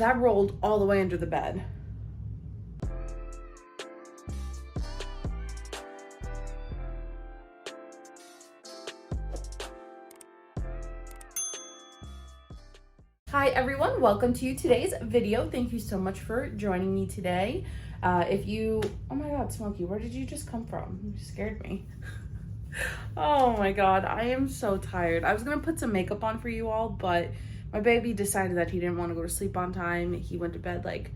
that rolled all the way under the bed. Hi everyone, welcome to today's video. Thank you so much for joining me today. Oh my god, Smokey, where did you just come from? You scared me. Oh my god, I am so tired. I was gonna put some makeup on for you all, but my baby decided that he didn't want to go to sleep on time. He went to bed like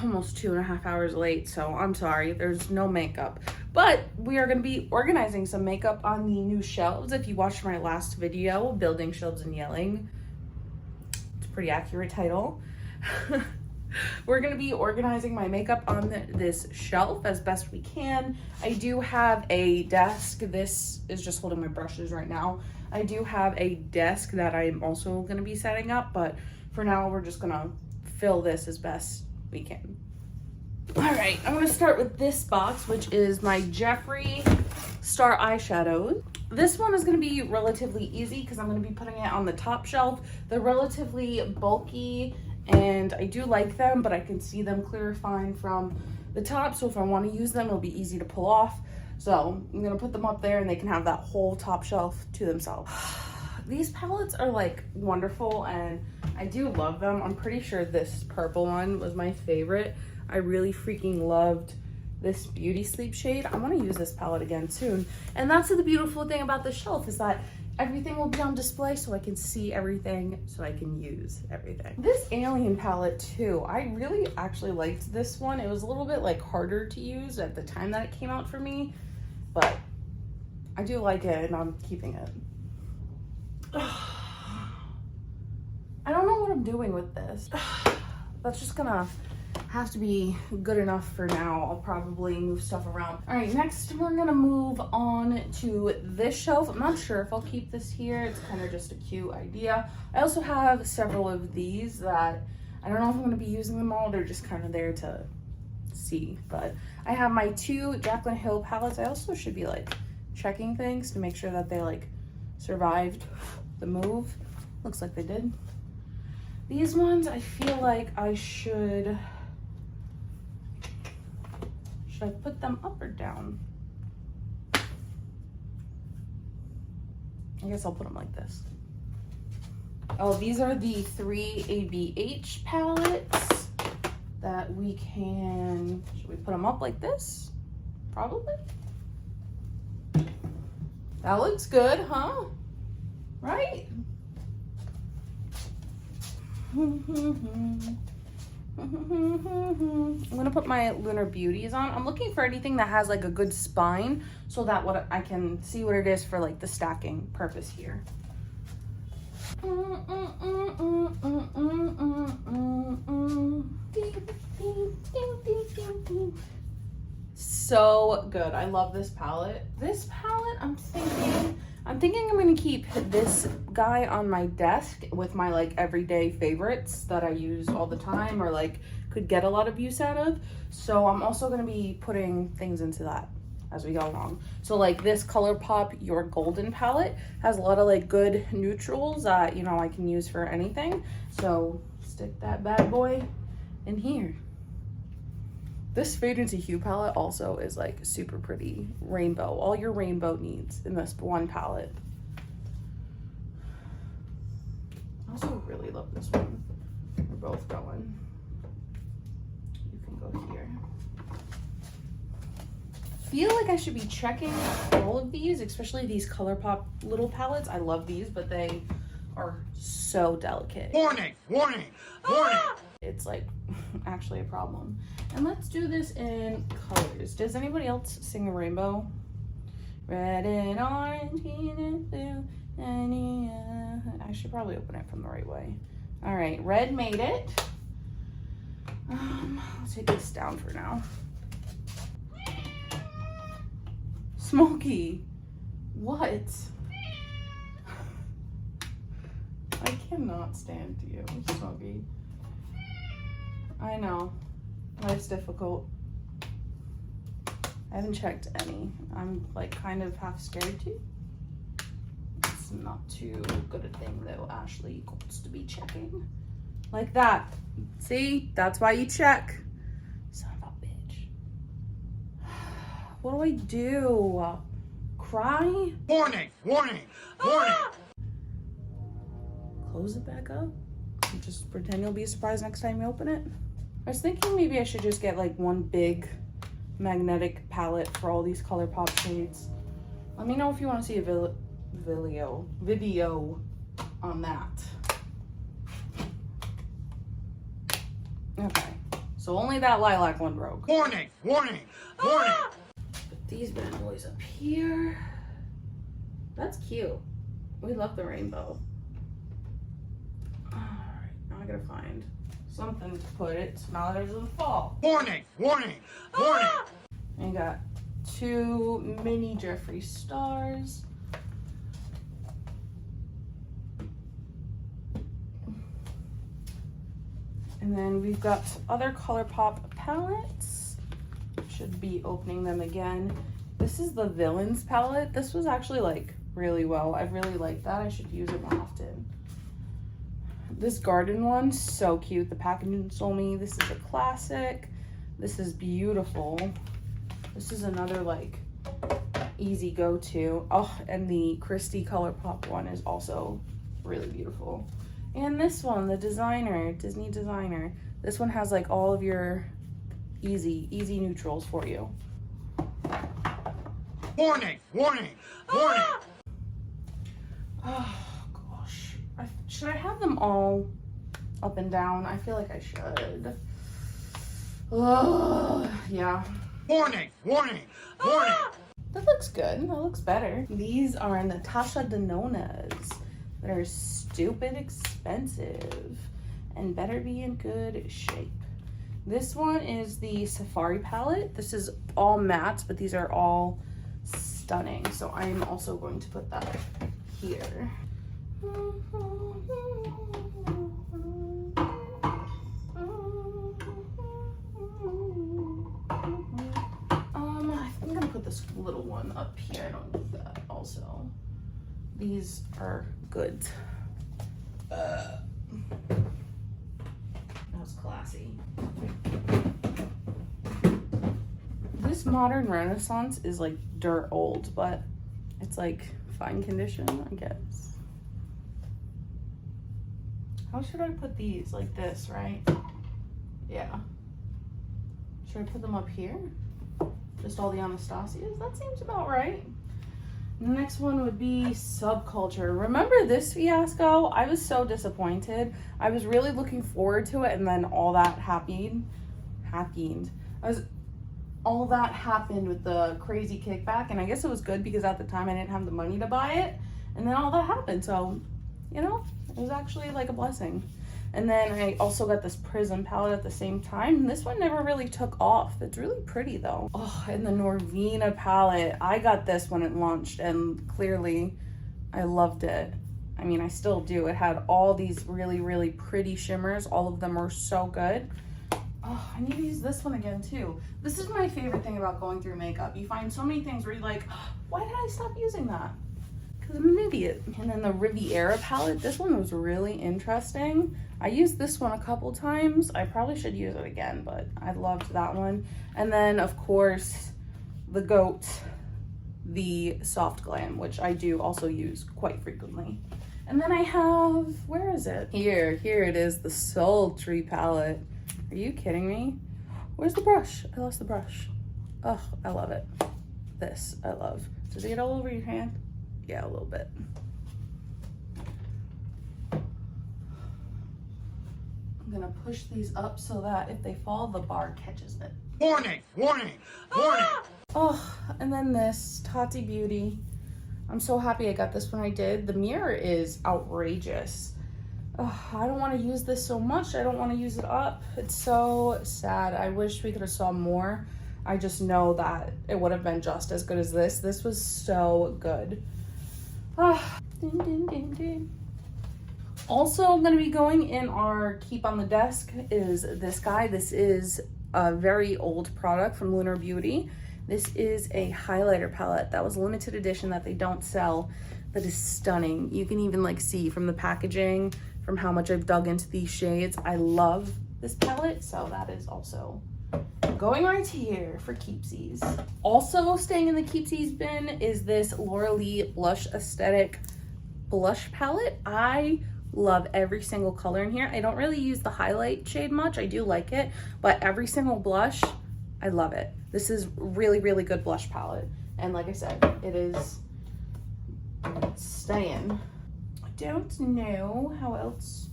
almost 2.5 hours late, so I'm sorry, there's no makeup. But we are gonna be organizing some makeup on the new shelves. If you watched my last video, Building Shelves and Yelling, pretty accurate title. We're gonna be organizing my makeup on this shelf as best we can. I do have a desk. This is just holding my brushes right now. I do have a desk that I'm also gonna be setting up, but for now we're just gonna fill this as best we can. All right, I'm gonna start with this box, which is my Jeffree Star eyeshadows. This one is going to be relatively easy because I'm going to be putting it on the top shelf. They're relatively bulky and I do like them, but I can see them clear fine from the top. So if I want to use them, it'll be easy to pull off. So I'm going to put them up there and they can have that whole top shelf to themselves. These palettes are like wonderful and I do love them. I'm pretty sure this purple one was my favorite. I really freaking loved this Beauty Sleep shade. I want to use this palette again soon. And that's the beautiful thing about the shelf is that everything will be on display so I can see everything, so I can use everything. This Alien palette too, I really actually liked this one. It was a little bit like harder to use at the time that it came out for me, but I do like it and I'm keeping it. I don't know what I'm doing with this. That's just gonna have to be good enough for now. I'll probably move stuff around. All right, next we're gonna move on to this shelf. I'm not sure if I'll keep this here. It's kind of just a cute idea. I also have several of these that I don't know if I'm gonna be using them all. They're just kind of there to see, but I have my 2 Jaclyn Hill palettes. I also should be like checking things to make sure that they like survived the move. Looks like they did. These ones, I feel like I should I put them up or down? I guess I'll put them like this. Oh, these are the 3 ABH palettes that we can, should we put them up like this? Probably. That looks good, huh? Right? I'm gonna put my Lunar Beauties on. I'm looking for anything that has like a good spine so that what I can see what it is for like the stacking purpose here. So good. I love this palette. This palette, I'm thinking I'm gonna keep this guy on my desk with my like everyday favorites that I use all the time or like could get a lot of use out of. So I'm also gonna be putting things into that as we go along. So like this ColourPop Your Golden palette has a lot of like good neutrals that, you know, I can use for anything. So stick that bad boy in here. This Fade Into Hue palette also is like super pretty. Rainbow, all your rainbow needs in this one palette. I also really love this one. We're both going. You can go here. I feel like I should be checking all of these, especially these ColourPop little palettes. I love these, but they are so delicate. Warning, warning, warning. It's like actually a problem. And let's do this in colors. Does anybody else sing a rainbow? Red and orange, green and blue, and I should probably open it from the right way. All right, red made it. I'll take this down for now. Smokey, what? I cannot stand you, Smokey. I know, life's difficult. I haven't checked any. I'm like kind of half scared to. It's not too good a thing though. Ashley wants to be checking. Like that. See? That's why you check. Son of a bitch. What do I do? Cry? Warning! Warning! Warning! Close it back up? And just pretend you'll be surprised next time you open it? I was thinking maybe I should just get like one big magnetic palette for all these ColourPop shades. Let me know if you want to see a video on that. Okay, so only that lilac one broke. Warning! Warning! Warning! Put these bad boys up here. That's cute. We love the rainbow. Alright, now I gotta find something to put it so now that it doesn't fall. Warning! Warning! Warning! I got 2 mini Jeffree stars. And then we've got other ColourPop palettes. Should be opening them again. This is the Villains palette. This was actually like really well. I really like that. I should use it more often. This garden one, so cute. The packaging told me this is a classic. This is beautiful. This is another like easy go-to. Oh, and the Christy ColourPop one is also really beautiful. And this one, the designer, Disney designer. This one has like all of your easy neutrals for you. Warning! Warning! Warning! Oh gosh, should I have them all up and down? I feel like I should. Oh yeah. Warning! Warning! Warning! That looks good. That looks better. These are Natasha Denona's that are stupid expensive and better be in good shape. This one is the Safari palette. This is all mattes, but these are all stunning. So I'm also going to put that here. I'm gonna put this little one up here. I don't need that also. These are good. That was classy. This Modern Renaissance is like dirt old, but it's like fine condition, I guess. How should I put these? Like this, right? Yeah. Should I put them up here? Just all the Anastasias? That seems about right. The next one would be Subculture. Remember this fiasco? I was so disappointed. I was really looking forward to it, and then all that happened. All that happened with the crazy kickback, and I guess it was good because at the time I didn't have the money to buy it, and then all that happened. So, you know, it was actually like a blessing. And then I also got this Prism palette at the same time. This one never really took off. It's really pretty though. Oh, and the Norvina palette. I got this when it launched and clearly I loved it. I mean, I still do. It had all these really, really pretty shimmers. All of them were so good. Oh, I need to use this one again too. This is my favorite thing about going through makeup. You find so many things where you're like, why did I stop using that? Because I'm an idiot. And then the Riviera palette, this one was really interesting. I used this one a couple times. I probably should use it again, but I loved that one. And then, of course, the GOAT, the Soft Glam, which I do also use quite frequently. And then I have, where is it? Here it is, the Sultry Palette. Are you kidding me? Where's the brush? I lost the brush. Oh, I love it. This, I love. Does it get all over your hand? Yeah, a little bit. I'm gonna push these up so that if they fall, the bar catches it. Warning! Warning! Warning! Oh, and then this Tati Beauty. I'm so happy I got this when I did. The mirror is outrageous. Oh, I don't want to use this so much. I don't want to use it up. It's so sad. I wish we could have saw more. I just know that it would have been just as good as this. This was so good. Ah, ding, ding, ding, ding. Also going to be going in our Keep on the Desk is this guy. This is a very old product from Lunar Beauty. This is a highlighter palette that was limited edition that they don't sell, that is stunning. You can even like see from the packaging, from how much I've dug into these shades. I love this palette, so that is also going right here for keepsies. Also staying in the keepsies bin is this Laura Lee Blush Aesthetic blush palette. I love every single color in here. I don't really use the highlight shade much. I do like it, but every single blush, I love it. This is really, really good blush palette. And like I said, it is staying. I don't know how else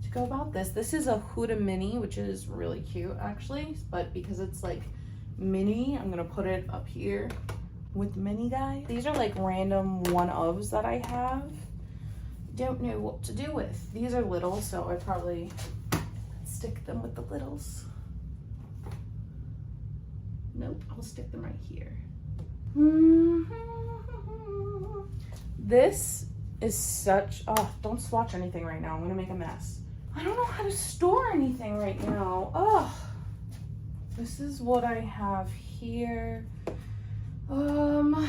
to go about this. This is a Huda Mini, which is really cute actually, but because it's like mini, I'm gonna put it up here with the mini guy. These are like random one-ofs that I have. Don't know what to do with. These are little, so I probably stick them with the littles. Nope, I'll stick them right here. This is such, oh, don't swatch anything right now. I'm gonna make a mess. I don't know how to store anything right now. Oh, this is what I have here. I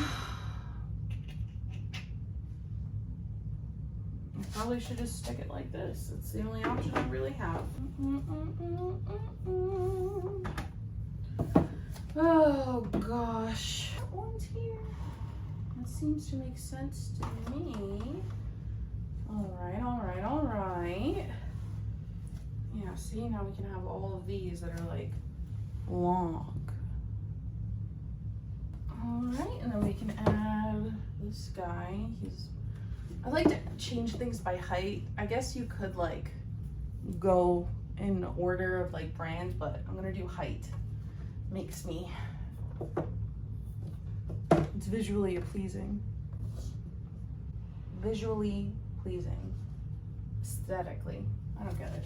probably should just stick it like this. It's the only option I really have. Oh gosh. That one's here. That seems to make sense to me. Alright, alright, alright. Yeah, see, now we can have all of these that are like long. Alright, and then we can add this guy. I like to change things by height. I guess you could like go in order of like brands, but I'm gonna do height. Makes me, it's visually pleasing. Visually pleasing. Aesthetically. I don't get it.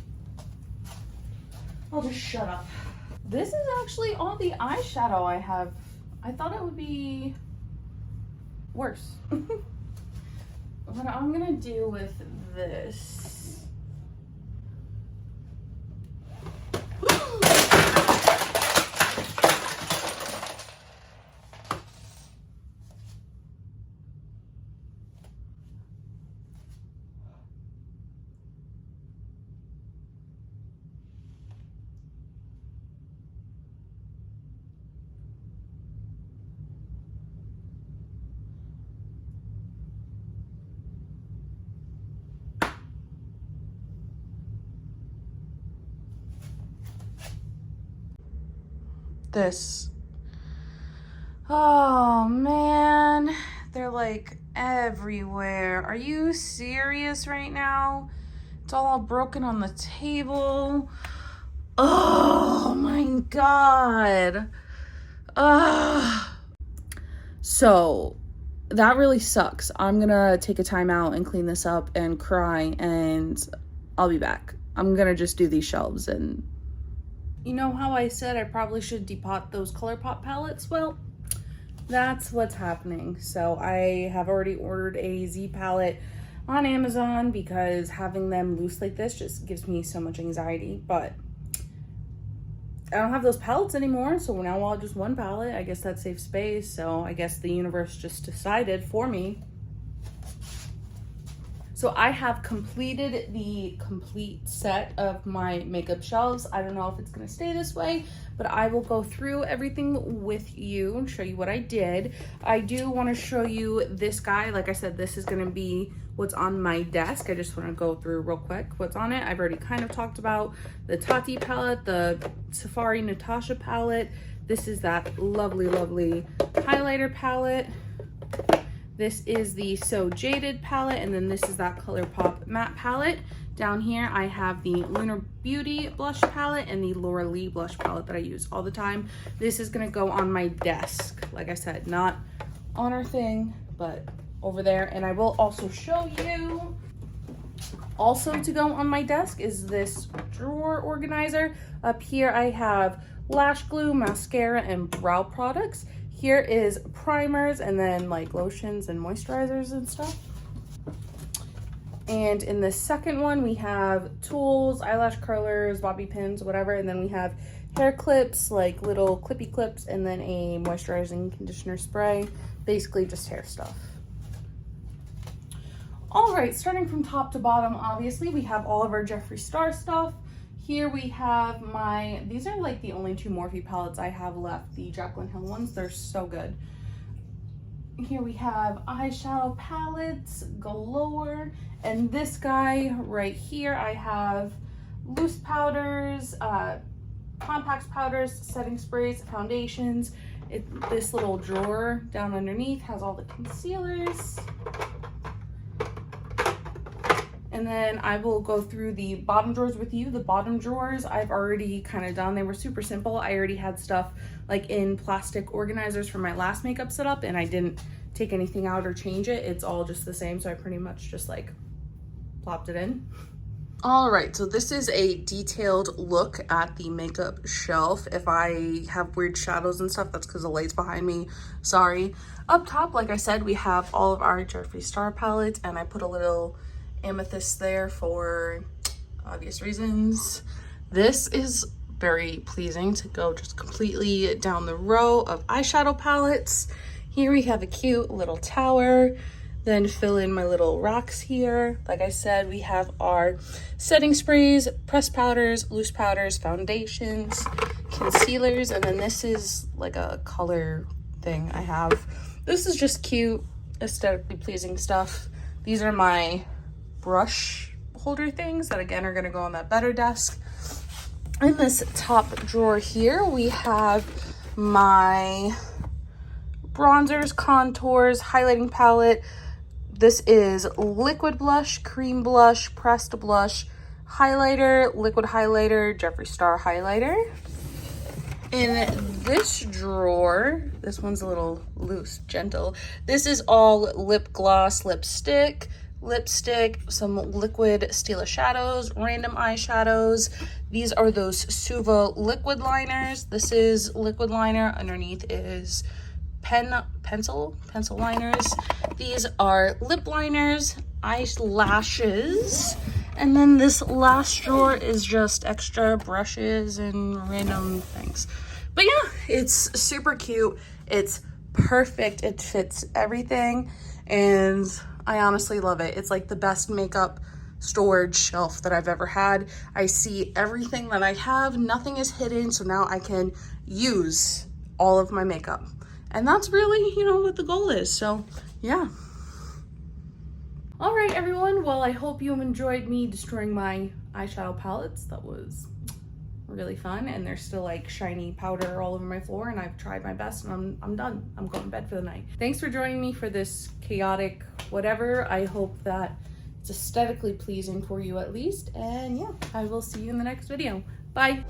I'll just shut up. This is actually all the eyeshadow I have. I thought it would be worse. What I'm gonna do with this. This. Oh man, they're like everywhere. Are you serious right now? It's all broken on the table. Oh my god. So that really sucks. I'm gonna take a time out and clean this up and cry, and I'll be back. I'm gonna just do these shelves. And you know how I said I probably should depot those ColourPop palettes? Well, that's what's happening. So I have already ordered a Z palette on Amazon because having them loose like this just gives me so much anxiety. But I don't have those palettes anymore, so now I'll just one palette. I guess that saves space. So I guess the universe just decided for me. So I have completed the complete set of my makeup shelves. I don't know if it's gonna stay this way, but I will go through everything with you and show you what I did. I do wanna show you this guy. Like I said, this is gonna be what's on my desk. I just wanna go through real quick what's on it. I've already kind of talked about the Tati palette, the Safari Natasha palette. This is that lovely, lovely highlighter palette. This is the So Jaded palette, and then this is that ColourPop matte palette. Down here, I have the Lunar Beauty blush palette and the Laura Lee blush palette that I use all the time. This is gonna go on my desk. Like I said, not on our thing, but over there. And I will also show you, also to go on my desk is this drawer organizer. Up here, I have lash glue, mascara, and brow products. Here is primers and then like lotions and moisturizers and stuff. And in the second one, we have tools, eyelash curlers, bobby pins, whatever. And then we have hair clips, like little clippy clips, and then a moisturizing conditioner spray. Basically just hair stuff. All right, starting from top to bottom, obviously, we have all of our Jeffree Star stuff. Here we have these are like the only two Morphe palettes I have left, the Jaclyn Hill ones. They're so good. Here we have eyeshadow palettes galore. And this guy right here, I have loose powders, compacts powders, setting sprays, foundations. This little drawer down underneath has all the concealers. And then I will go through the bottom drawers with you. The bottom drawers I've already kind of done. They were super simple. I already had stuff like in plastic organizers from my last makeup setup, and I didn't take anything out or change it. It's all just the same, so I pretty much just like plopped it in. All right, so this is a detailed look at the makeup shelf. If I have weird shadows and stuff, that's because the light's behind me. Sorry. Up top, like I said, we have all of our Jeffree Star palettes, and I put a little amethyst there for obvious reasons. This is very pleasing to go just completely down the row of eyeshadow palettes. Here we have a cute little tower, then fill in my little rocks here. Like I said, we have our setting sprays, pressed powders, loose powders, foundations, concealers, and then this is like a color thing I have. This is just cute, aesthetically pleasing stuff. These are my brush holder things that again are going to go on that better desk. In this top drawer here we have my bronzers, contours, highlighting palette. This is liquid blush, cream blush, pressed blush, highlighter, liquid highlighter, Jeffree Star highlighter. In this drawer, this one's a little loose, gentle. This is all lip gloss, lipstick, some liquid Stila shadows, random eyeshadows. These are those Suva liquid liners. This is liquid liner. Underneath is pencil liners. These are lip liners, eyelashes, and then this last drawer is just extra brushes and random things. But yeah, it's super cute. It's perfect. It fits everything, and I honestly love it. It's like the best makeup storage shelf that I've ever had. I see everything that I have. Nothing is hidden, so now I can use all of my makeup. And that's really, you know, what the goal is. So, yeah. All right, everyone. Well, I hope you have enjoyed me destroying my eyeshadow palettes. That was really fun, and there's still like shiny powder all over my floor, and I've tried my best, and I'm done. I'm going to bed for the night. Thanks for joining me for this chaotic whatever. I hope that it's aesthetically pleasing for you at least, and yeah, I will see you in the next video. Bye.